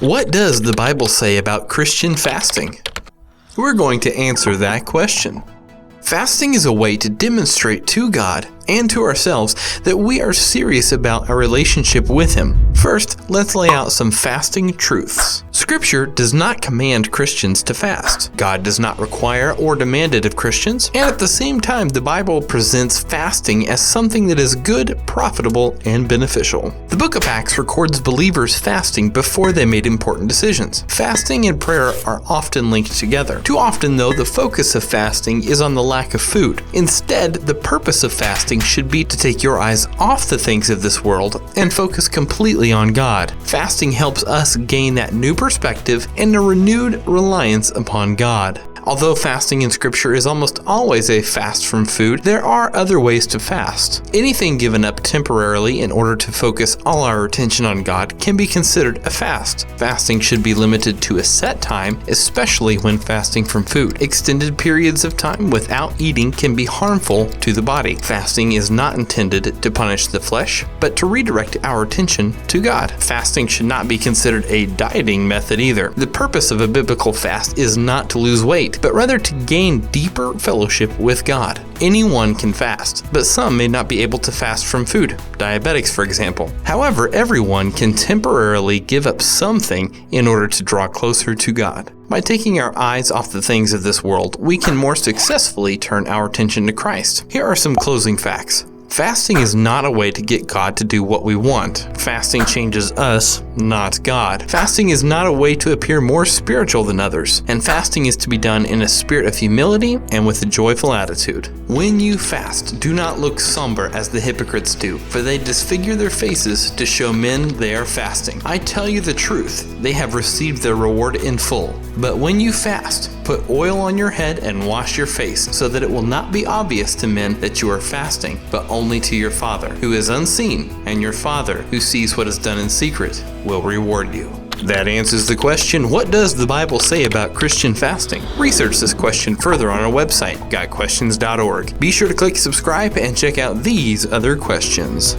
What does the Bible say about Christian fasting? We're going to answer that question. Fasting is a way to demonstrate to God and to ourselves that we are serious about our relationship with Him. First, let's lay out some fasting truths. Scripture does not command Christians to fast. God does not require or demand it of Christians, and at the same time, the Bible presents fasting as something that is good, profitable, and beneficial. The book of Acts records believers fasting before they made important decisions. Fasting and prayer are often linked together. Too often, though, the focus of fasting is on the lack of food. Instead, the purpose of fasting should be to take your eyes off the things of this world and focus completely on God. Fasting helps us gain that new perspective and a renewed reliance upon God. Although fasting in Scripture is almost always a fast from food, there are other ways to fast. Anything given up temporarily in order to focus all our attention on God can be considered a fast. Fasting should be limited to a set time, especially when fasting from food. Extended periods of time without eating can be harmful to the body. Fasting is not intended to punish the flesh, but to redirect our attention to God. Fasting should not be considered a dieting method either. The purpose of a biblical fast is not to lose weight, but rather to gain deeper fellowship with God. Anyone can fast, but some may not be able to fast from food, diabetics for example. However, everyone can temporarily give up something in order to draw closer to God. By taking our eyes off the things of this world, we can more successfully turn our attention to Christ. Here are some closing facts. Fasting is not a way to get God to do what we want. Fasting changes us, not God. Fasting is not a way to appear more spiritual than others, and fasting is to be done in a spirit of humility and with a joyful attitude. When you fast, do not look somber as the hypocrites do, for they disfigure their faces to show men they are fasting. I tell you the truth, they have received their reward in full. But when you fast, put oil on your head and wash your face, so that it will not be obvious to men that you are fasting, but only to your Father, who is unseen, and your Father, who sees what is done in secret, will reward you. That answers the question, what does the Bible say about Christian fasting? Research this question further on our website, gotquestions.org. Be sure to click subscribe and check out these other questions.